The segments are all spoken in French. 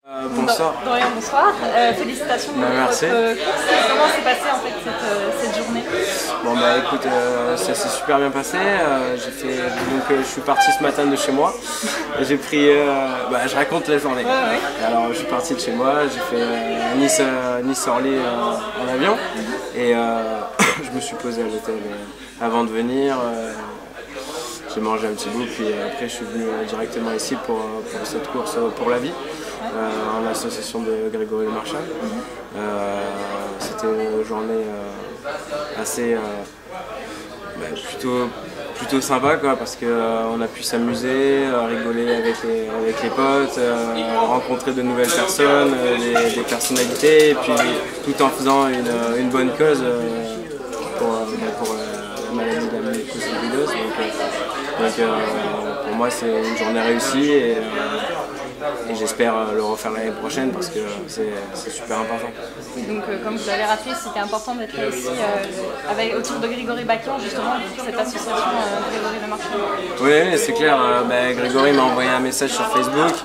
Bonsoir. Dorian, bonsoir. Félicitations pour merci. votre course. Comment s'est passée en fait cette journée? Bon bah écoute, ça s'est super bien passé. Je suis parti ce matin de chez moi. J'ai pris, je raconte la journée. Ouais. Alors je suis parti de chez moi, j'ai fait Nice-Orly en avion et je me suis posé à l'hôtel avant de venir. J'ai mangé un petit bout, puis après je suis venu directement ici pour cette course pour la vie, en association de Grégory Le Marchal. C'était une journée assez plutôt sympa quoi, parce qu'on a pu s'amuser, rigoler avec les potes, rencontrer de nouvelles personnes, des personnalités, et puis tout en faisant une bonne cause pour la maladie de la mycose. Donc pour moi c'est une journée réussie et j'espère le refaire l'année prochaine parce que c'est super important. Donc comme vous l'avez rappelé, c'était important d'être ici autour de Grégory Bakian, justement, cette association Grégory Le Marchal. Oui, c'est clair. Grégory m'a envoyé un message sur Facebook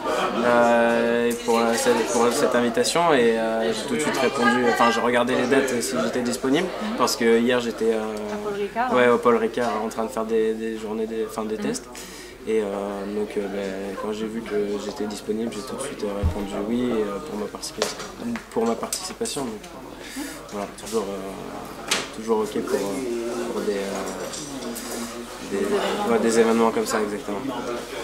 pour cette invitation et j'ai tout de suite répondu. Enfin, j'ai regardé les dates si j'étais disponible parce que hier j'étais au Paul Ricard en train de faire des journées, des tests. Et quand j'ai vu que j'étais disponible, j'ai tout de suite répondu oui pour ma participation. Donc, voilà, toujours ok pour des événements comme ça, exactement.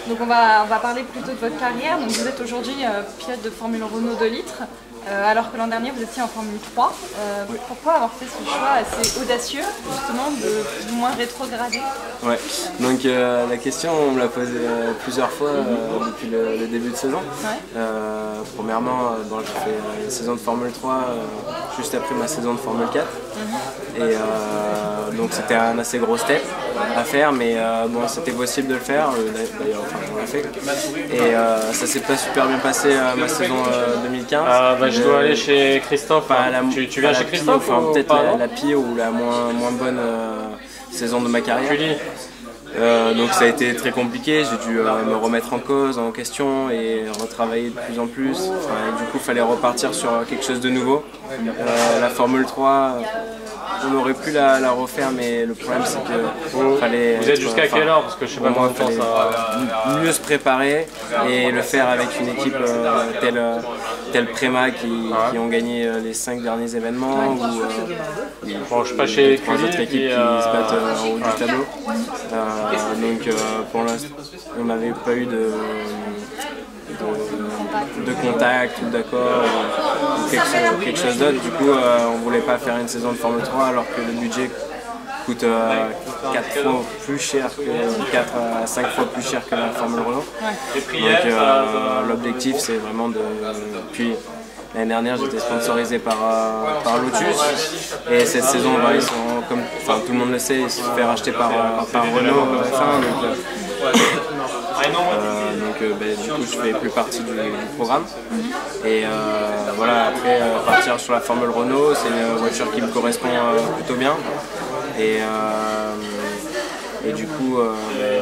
Donc on va parler plutôt de votre carrière. Donc vous êtes aujourd'hui pilote de Formule Renault 2 litres, alors que l'an dernier vous étiez en Formule 3. Oui. Pourquoi avoir fait ce choix assez audacieux, justement, de plus ou moins rétrograder? Ouais, donc la question on me l'a posée plusieurs fois depuis le début de saison. Ouais. Premièrement, j'ai fait une saison de Formule 3 juste après ma saison de Formule 4. Et donc c'était un assez gros step à faire, mais c'était possible de le faire, d'ailleurs on l'a fait. Et ça s'est pas super bien passé ma saison 2015. Je dois aller chez Christophe. Tu viens chez Christophe? Peut-être la pire ou la moins bonne saison de ma carrière. Donc ça a été très compliqué, j'ai dû me remettre en question et retravailler de plus en plus. Et du coup il fallait repartir sur quelque chose de nouveau. La Formule 3, on aurait pu la refaire, mais le problème c'est que fallait... Vous êtes jusqu'à quelle heure? Parce que je sais pas comment ça... Mieux se préparer et le faire avec une équipe telle Prema qui ont gagné les 5 derniers événements. Je suis pas chez trois autres équipes qui se battent en haut du tableau. Pour l'instant, on n'avait pas eu de contact ou d'accord ou quelque chose d'autre. Du coup, on ne voulait pas faire une saison de Formule 3 alors que le budget coûte 4 fois plus cher que 4 à 5 fois plus cher que la Formule Renault. Donc l'objectif c'est vraiment de... Puis l'année dernière j'étais sponsorisé par Lotus et cette saison ils sont comme tout le monde le sait, ils se fait racheter par Renault à la fin. Du coup je fais plus partie du programme et après partir sur la Formule Renault, c'est une voiture qui me correspond plutôt bien et du coup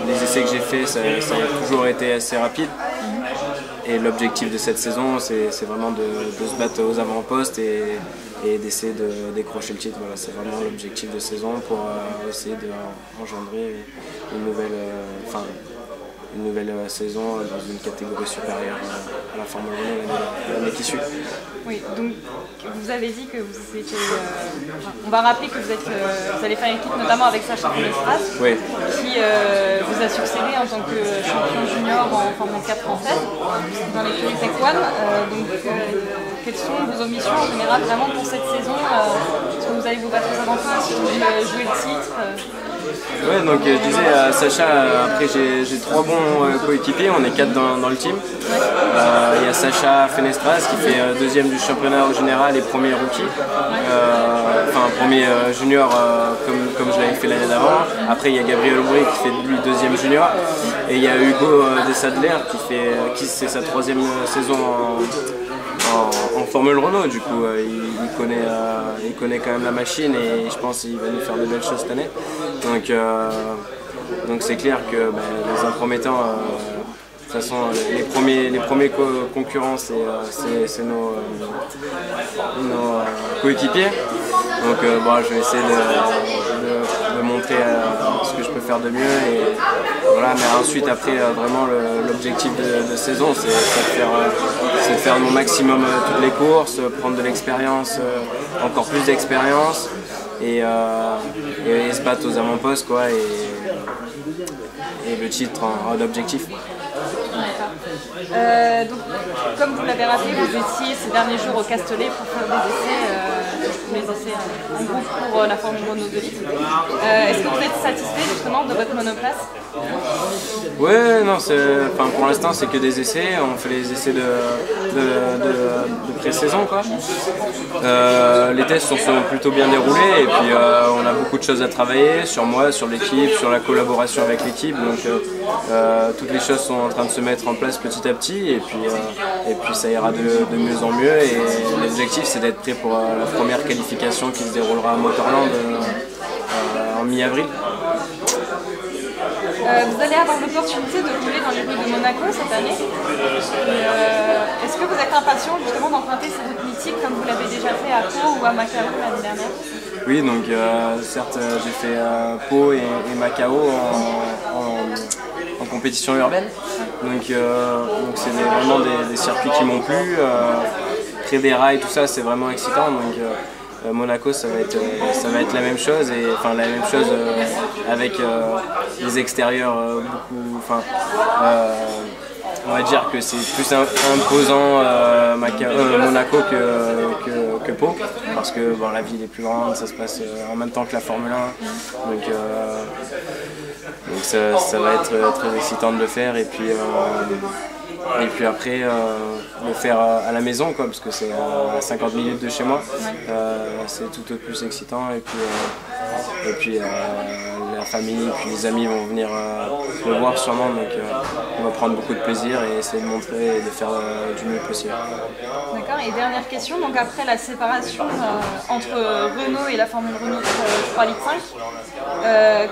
les essais que j'ai faits ça a toujours été assez rapide et l'objectif de cette saison c'est vraiment de se battre aux avant-postes et d'essayer de décrocher le titre. Voilà, c'est vraiment l'objectif de saison pour essayer d'engendrer une nouvelle saison dans une catégorie supérieure à la Formule 1 l'année qui suit. Oui, donc vous avez dit que vous étiez... on va rappeler que vous allez faire équipe notamment avec Sacha Fenestras, oui, qui vous a succédé en tant que champion junior en Formule 4 française dans l'écurie Tech One. Quelles sont vos ambitions en général vraiment pour cette saison? Est-ce que vous allez vous battre aux avant-postes, jouer le titre? Ouais, donc je disais à Sacha, après j'ai 3 bons coéquipiers, on est 4 dans le team. Il y a Sacha Fenestras qui fait 2e du championnat au général et premier rookie, premier junior comme je l'avais fait l'année d'avant. Après il y a Gabriel Aubry qui fait lui 2e junior et il y a Hugo Desadler qui c'est sa 3e saison en Formule Renault. Du coup il connaît quand même la machine et je pense qu'il va nous faire de belles choses cette année. Donc c'est clair que dans un premier temps toute façon, les premiers concurrents, c'est nos coéquipiers. Donc je vais essayer de montrer ce que je peux faire de mieux. Et voilà, mais ensuite, après, vraiment, l'objectif de saison, c'est de faire mon maximum toutes les courses, prendre de l'expérience, encore plus d'expérience, et se battre aux avant-postes, quoi, et le titre en objectif. Donc, comme vous l'avez rappelé, vous étiez ces derniers jours au Castellet pour faire des essais en groupe pour la Formule Renault 2 litres. Est-ce que vous êtes satisfait justement de votre monoplace? Ouais, non, pour l'instant c'est que des essais, on fait les essais de pré-saison, quoi. Les tests sont plutôt bien déroulés et puis on a beaucoup de choses à travailler sur moi, sur l'équipe, sur la collaboration avec l'équipe, donc toutes les choses sont en train de se mettre en place petit à petit et puis ça ira de mieux en mieux, et l'objectif c'est d'être prêt pour la première qualification qui se déroulera à Motorland en mi-avril. Vous allez avoir l'opportunité de rouler dans les rues de Monaco cette année. Est-ce que vous êtes impatient justement d'emprunter ces routes mythiques comme vous l'avez déjà fait à Pau ou à Macao l'année dernière? Oui, donc certes j'ai fait Pau et Macao en compétition urbaine. Donc c'est vraiment des circuits qui m'ont plu. Près des rails, tout ça, c'est vraiment excitant. Donc Monaco, ça va être la même chose, avec des extérieurs beaucoup. On va dire que c'est plus imposant Monaco que Pau, parce que la ville est plus grande, ça se passe en même temps que la Formule 1. Donc ça va être très excitant de le faire, et puis après le faire à la maison, quoi, parce que c'est à 50 minutes de chez moi. C'est tout au plus excitant, et puis la famille puis les amis vont venir le voir sûrement, donc on va prendre beaucoup de plaisir et essayer de montrer et de faire du mieux possible. D'accord, et dernière question, donc après la séparation entre Renault et la Formule Renault 3 litres 5,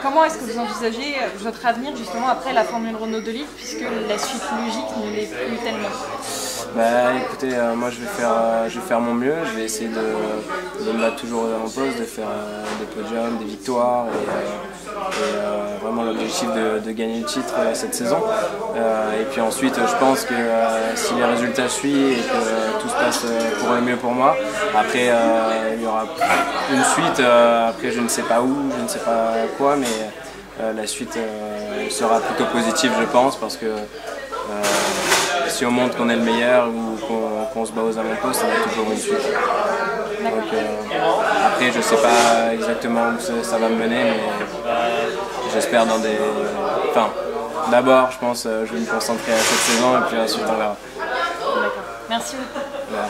comment est-ce que vous envisagez votre avenir justement après la Formule Renault 2 litres, puisque la suite logique ne l'est plus tellement? Écoutez, moi je vais faire mon mieux, je vais essayer de me battre toujours en poste, de faire des podiums, des victoires, et vraiment l'objectif de gagner le titre cette saison. Et puis ensuite je pense que si les résultats suivent et que tout se passe pour le mieux pour moi, après il y aura une suite, après je ne sais pas où, je ne sais pas quoi, mais la suite sera plutôt positive, je pense, parce que si on montre qu'on est le meilleur ou qu'on se bat aux avant-postes, ça va toujours une suite. Donc après je sais pas exactement où ça va me mener, mais j'espère dans des... d'abord je pense je vais me concentrer à cette saison, et puis ensuite on verra. D'accord. Merci beaucoup. Voilà.